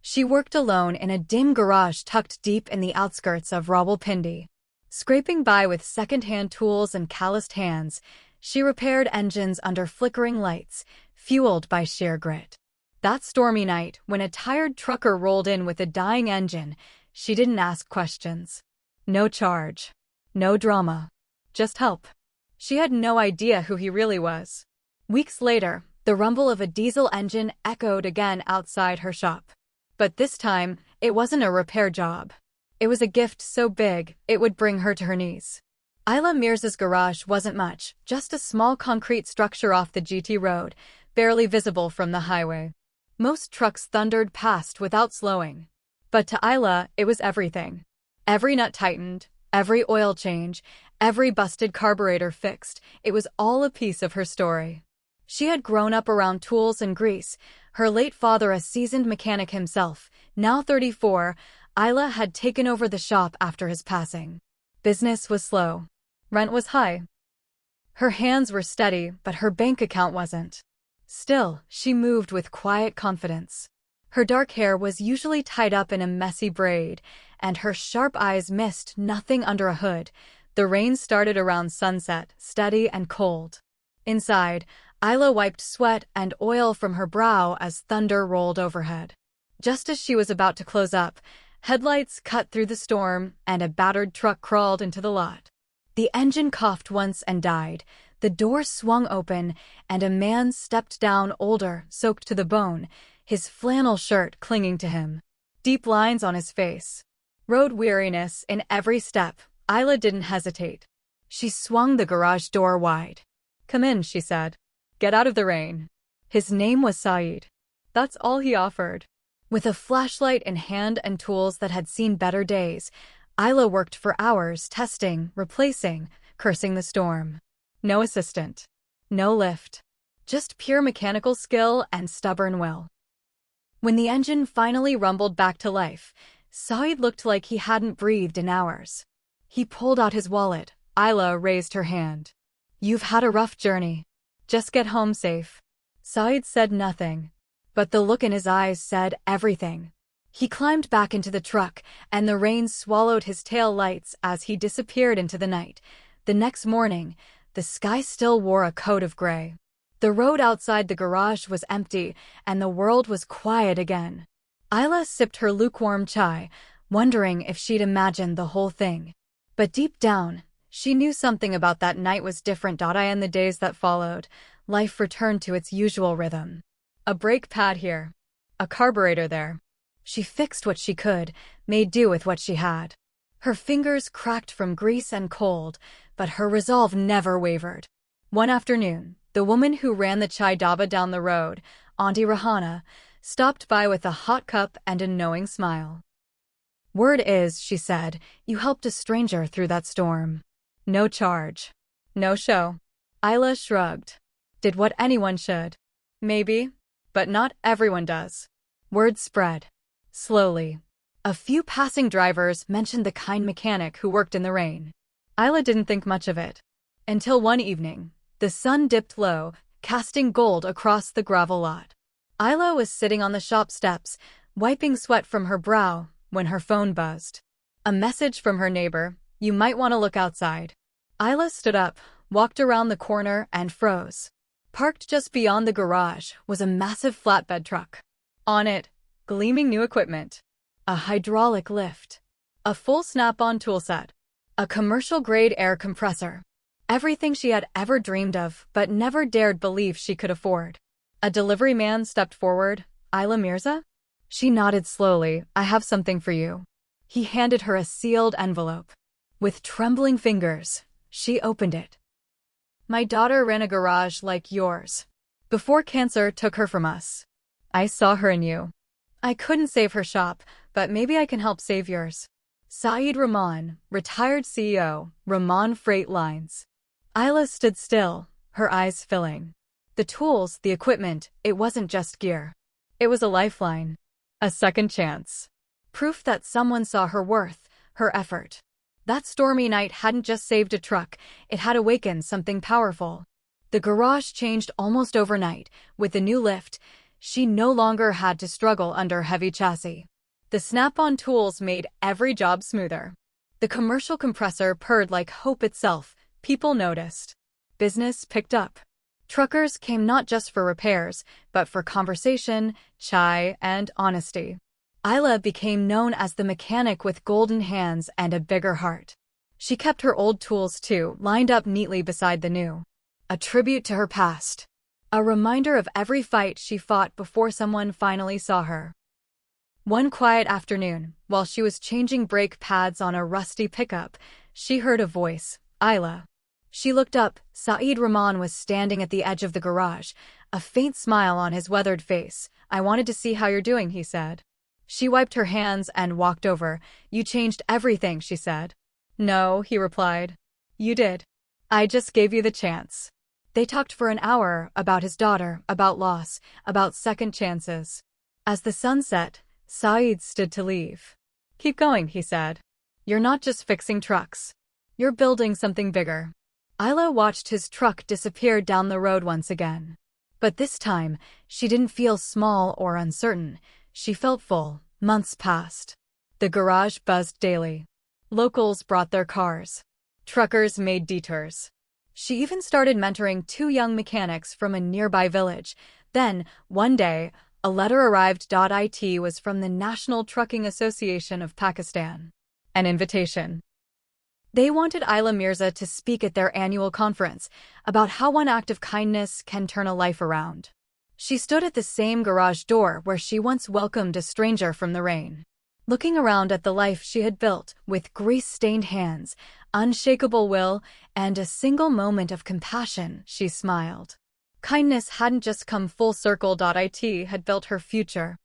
She worked alone in a dim garage tucked deep in the outskirts of Rawalpindi. Scraping by with second-hand tools and calloused hands, she repaired engines under flickering lights, fueled by sheer grit. That stormy night, when a tired trucker rolled in with a dying engine, she didn't ask questions. No charge. No drama. Just help. She had no idea who he really was. Weeks later, the rumble of a diesel engine echoed again outside her shop. But this time, it wasn't a repair job. It was a gift so big, it would bring her to her knees. Ayla Mirza's garage wasn't much, just a small concrete structure off the GT road, barely visible from the highway. Most trucks thundered past without slowing. But to Ayla, it was everything. Every nut tightened, every oil change, every busted carburetor fixed, it was all a piece of her story. She had grown up around tools and grease, her late father a seasoned mechanic himself. Now 34, Ayla had taken over the shop after his passing. Business was slow. Rent was high. Her hands were steady, but her bank account wasn't. Still, she moved with quiet confidence. Her dark hair was usually tied up in a messy braid, and her sharp eyes missed nothing under a hood. The rain started around sunset, steady and cold. Inside, Ayla wiped sweat and oil from her brow as thunder rolled overhead. Just as she was about to close up, headlights cut through the storm, and a battered truck crawled into the lot. The engine coughed once and died. The door swung open, and a man stepped down, older, soaked to the bone, his flannel shirt clinging to him. Deep lines on his face. Road weariness in every step. Ayla didn't hesitate. She swung the garage door wide. "Come in," she said. "Get out of the rain." His name was Saeed. That's all he offered. With a flashlight in hand and tools that had seen better days, Ayla worked for hours, testing, replacing, cursing the storm. No assistant. No lift. Just pure mechanical skill and stubborn will. When the engine finally rumbled back to life, Saeed looked like he hadn't breathed in hours. He pulled out his wallet. Ayla raised her hand. "You've had a rough journey. Just get home safe." Saeed said nothing, but the look in his eyes said everything. He climbed back into the truck, and the rain swallowed his tail lights as he disappeared into the night. The next morning, the sky still wore a coat of gray. The road outside the garage was empty, and the world was quiet again. Ayla sipped her lukewarm chai, wondering if she'd imagined the whole thing. But deep down, she knew something about that night was different. In the days that followed, life returned to its usual rhythm. A brake pad here. A carburetor there. She fixed what she could, made do with what she had. Her fingers cracked from grease and cold, but her resolve never wavered. One afternoon, the woman who ran the chai dhaba down the road, Auntie Rahana, stopped by with a hot cup and a knowing smile. "Word is," she said, "you helped a stranger through that storm. No charge. No show." Ayla shrugged. Did what anyone should. Maybe, but not everyone does. Word spread. Slowly. A few passing drivers mentioned the kind mechanic who worked in the rain. Ayla didn't think much of it. Until one evening, the sun dipped low, casting gold across the gravel lot. Ayla was sitting on the shop steps, wiping sweat from her brow, when her phone buzzed. A message from her neighbor: "You might want to look outside." Ayla stood up, walked around the corner, and froze. Parked just beyond the garage was a massive flatbed truck. On it, gleaming new equipment. A hydraulic lift. A full snap-on toolset. A commercial-grade air compressor. Everything she had ever dreamed of, but never dared believe she could afford. A delivery man stepped forward. "Ayla Mirza?" She nodded slowly. "I have something for you." He handed her a sealed envelope. With trembling fingers, she opened it. "My daughter ran a garage like yours. Before cancer took her from us. I saw her in you. I couldn't save her shop, but maybe I can help save yours. Saeed Rahman, retired CEO, Rahman Freight Lines." Ayla stood still, her eyes filling. The tools, the equipment, it wasn't just gear. It was a lifeline. A second chance. Proof that someone saw her worth, her effort. That stormy night hadn't just saved a truck, it had awakened something powerful. The garage changed almost overnight. With the new lift, She no longer had to struggle under heavy chassis. The snap-on tools made every job smoother. The commercial compressor purred like hope itself. People noticed. Business picked up. Truckers came not just for repairs, but for conversation, chai, and honesty. Isla became known as the mechanic with golden hands and a bigger heart. She kept her old tools too, lined up neatly beside the new. A tribute to her past. A reminder of every fight she fought before someone finally saw her. One quiet afternoon, while she was changing brake pads on a rusty pickup, she heard a voice, Isla. She looked up. Saeed Rahman was standing at the edge of the garage, a faint smile on his weathered face. I wanted to see how you're doing, he said. She wiped her hands and walked over. You changed everything, she said. No, he replied. You did. I just gave you the chance. They talked for an hour about his daughter, about loss, about second chances. As the sun set, Saeed stood to leave. Keep going, he said. You're not just fixing trucks. You're building something bigger. Isla watched his truck disappear down the road once again. But this time, she didn't feel small or uncertain. She felt full. Months passed. The garage buzzed daily. Locals brought their cars. Truckers made detours. She even started mentoring 2 young mechanics from a nearby village. Then, one day, a letter arrived. It was from the National Trucking Association of Pakistan. An invitation. They wanted Isla Mirza to speak at their annual conference about how one act of kindness can turn a life around. She stood at the same garage door where she once welcomed a stranger from the rain. Looking around at the life she had built, with grease-stained hands, unshakable will, and a single moment of compassion, she smiled. Kindness hadn't just come full circle. It had built her future.